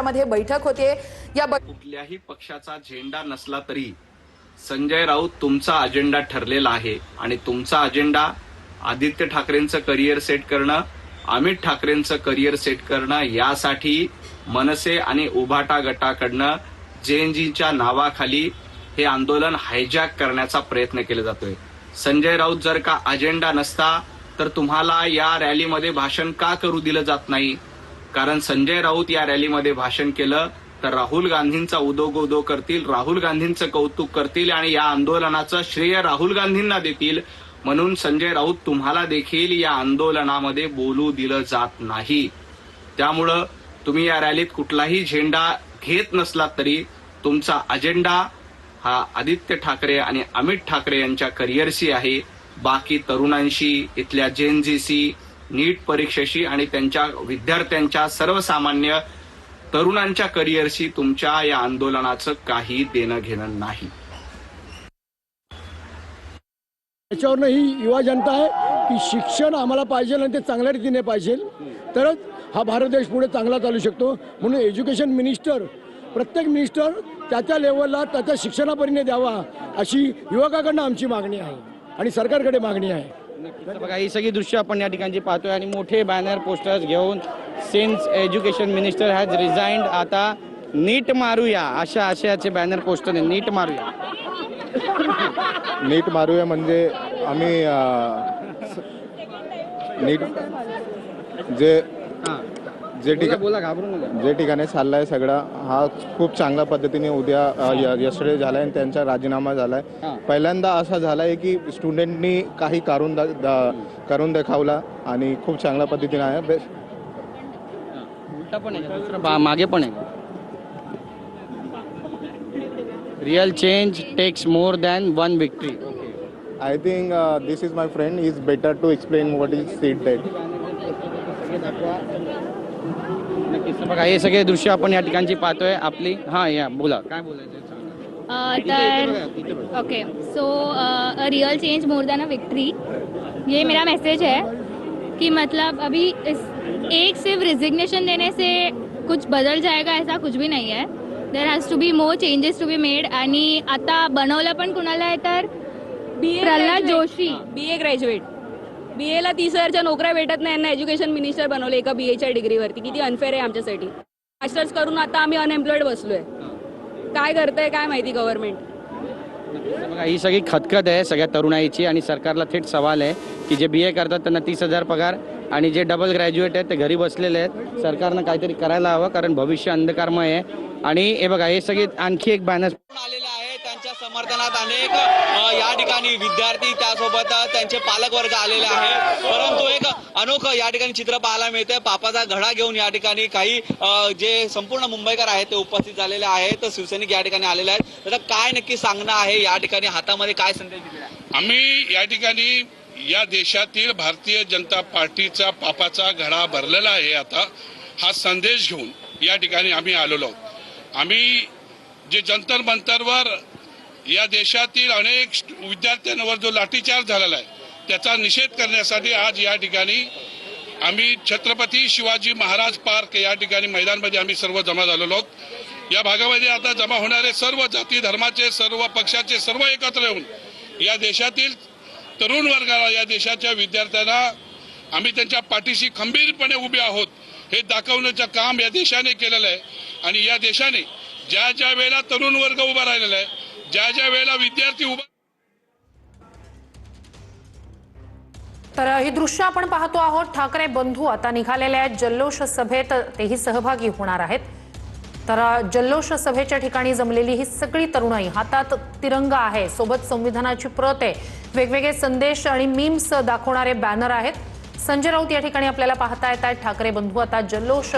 मध्ये बैठक होते। या कुठल्याही पक्षाचा झेंडा नसला तरी संजय राऊत तुमचा अजेंडा ठरलेला आहे आणि तुमचा अजेंडा आदित्य ठाकरेंचं करिअर सेट करणं, अमित ठाकरेंचं करिअर सेट करणं, यासाठी मनसे आणि उभाटा गटाकडनं जेएनजीच्या नावाखाली हे आंदोलन हायजॅक करण्याचा प्रयत्न केला जातोय। संजय राऊत जर का अजेंडा नसता तर तुम्हाला या रॅलीमध्ये भाषण का करू दिलं जात नाही? कारण संजय राऊत या रॅलीमध्ये भाषण केलं तर राहुल गांधींचा उदो करतील, राहुल गांधींचं कौतुक करतील आणि या आंदोलनाचं श्रेय राहुल गांधींना देतील। म्हणून संजय राऊत तुम्हाला देखील या आंदोलनामध्ये बोलू दिलं जात नाही। त्यामुळं तुम्ही या रॅलीत कुठलाही झेंडा घेत नसला तरी तुमचा अजेंडा हा आदित्य ठाकरे आणि अमित ठाकरे यांच्या करिअरशी आहे। बाकी तरुणांशी, इथल्या जेएनजीशी, नीट परीक्षेशी आणि त्यांच्या विद्यार्थ्यांच्या, सर्वसामान्य तरुणांच्या करिअरशी तुमच्या या आंदोलनाचं काही देणं घेणं नाही। त्याच्यावरनं ही युवा जनता आहे की शिक्षण आम्हाला पाहिजे आणि ते चांगल्या रीतीने पाहिजे, तरच हा भारत देश पुढे चांगला चालू शकतो। म्हणून एज्युकेशन मिनिस्टर, प्रत्येक मिनिस्टर त्या लेवलला त्याच्या शिक्षणापरीने द्यावा अशी युवकाकडनं आमची मागणी आहे आणि सरकारकडे मागणी आहे। बघा, ही सगळी दृश्य आपण या ठिकाणी पाहतोय आणि मोठे बॅनर पोस्टर्स घेऊन सिन्स एज्युकेशन मिनिस्टर हॅज रिझाइंड, आता नीट मारूया अशा आशयाचे बॅनर पोस्टर आहे। नीट मारूया, नीट मारूया म्हणजे आम्ही नीट जे ठिकाणी चाललाय सगळा हा खूप चांगल्या पद्धतीने उद्या यस्टरडे झालाय आणि त्यांचा राजीनामा झालाय। पहिल्यांदा असा झालाय की स्टुडंटनी काही करून दाखवला आणि खूप चांगल्या पद्धतीने आहे। उलटा पण आहे, दुसरं मागे पण आहे। Real change takes more than one victory. I think this is my friend. He is better to explain what is said that. बघा, हे सगळे दृश्य आपण या ठिकाणची पाहतोय। आपली या बोला, काय बोलायचं? Okay, so a real change more than a victory, ये मेरा मैसेज है कि मतलब अभी एक सिर्फ रिजिग्नेशन देने से कुछ बदल जाएगा ऐसा कुछ भी नहीं है। There has to be more changes to be made. आणि आता बनवलं पण कुणाला आहे तर प्रल्हाद जोशी, BA ग्रॅज्युएट, BAला 30,000च्या नोकऱ्या भेटत नाही, यांना एज्युकेशन मिनिस्टर बनवले एका BAच्या डिग्रीवरती। किती अनफेअर आहे आमच्यासाठी। मास्टर्स करून आता आम्ही अनएम्प्लॉईड बसलोय। काय करतंय काय माहिती गव्हर्नमेंट। बघा, ही सगळी खतखत आहे सगळ्या तरुणाईची आणि सरकारला थेट सवाल आहे की जे BA करतात त्यांना 30,000 पगार आणि जे डबल ग्रॅज्युएट आहेत ते घरी बसलेले आहेत। सरकारनं काहीतरी करायला हवं, कारण भविष्य अंधकारमय आहे। आणि हे बघा, हे सगळे आणखी एक बॅनर आलेले आहे, त्यांच्या समर्थनात अनेक या ठिकाणी विद्यार्थी, त्यासोबत त्यांचे पालक वर्ग आलेले आहे। परंतु एक अनोखं या ठिकाणी चित्र पाहायला मिळतंय। पापाचा घडा घेऊन या ठिकाणी काही जे संपूर्ण मुंबईकर आहेत ते उपस्थित झालेले आहेत, शिवसैनिक या ठिकाणी आलेले आहेत। त्याचा काय नक्की सांगणं आहे, या ठिकाणी हातामध्ये काय संदेश दिलेला आहे? आम्ही या ठिकाणी या देशातील भारतीय जनता पार्टीचा पापाचा घडा भरलेला आहे। आता हा संदेश घेऊन या ठिकाणी आम्ही आलेलो आहोत। आम्ही जे जंतर मंतरवर या देशातील अनेक विद्यार्थ्यांवर जो लाठीचार्ज झालेला आहे त्याचा निषेध करण्यासाठी आज या ठिकाणी आम्ही छत्रपती शिवाजी महाराज पार्क या ठिकाणी मैदानमध्ये आम्ही सर्व जमा झालेलो आहोत। या भागामध्ये आता जमा होणारे सर्व जाती धर्माचे, सर्व पक्षाचे सर्व एकत्र येऊन या देशातील तरुण वर्गाला, या देशाच्या विद्यार्थ्यांना आम्ही त्यांच्या पाठीशी खंबीरपणे उभे आहोत हे दाखवण्याचं काम या देशाने केलेलं आहे। आणि या देशाने ज्या ज्या वेळेला तरुण वर्ग उभा राहिलेला आहे, ज्या ज्या वेळेला विद्यार्थी उभा, तर ही दृश्य आपण पाहतो आहोत। ठाकरे बंधू आता निघालेल्या जल्लोष सभेत तेही सहभागी होणार आहेत। तर जल्लोष सभेच्या ठिकाणी जमलेली ही सगळी तरुणाई, हातात तिरंगा आहे, सोबत संविधानाची प्रत आहे, वेगवेगळे संदेश आणि मीम्स दाखवणारे बॅनर आहेत। संजय राऊत या ठिकाणी आपल्याला पाहता येत आहेत। ठाकरे बंधू आता जल्लोष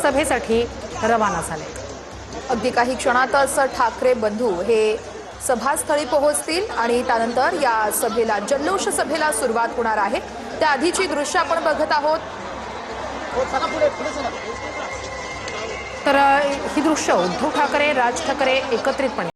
सभेसाठी रवाना झाले। अगदी काही क्षणातच ठाकरे बंधू हे सभास्थळी पोहोचतील आणि त्यानंतर या सभेला, जल्लोष सभेला सुरुवात होणार आहे। त्याआधीची दृश्य आपण बघत आहोत। तर ही दृश्य उद्धव ठाकरे, राज ठाकरे एकत्रितपणे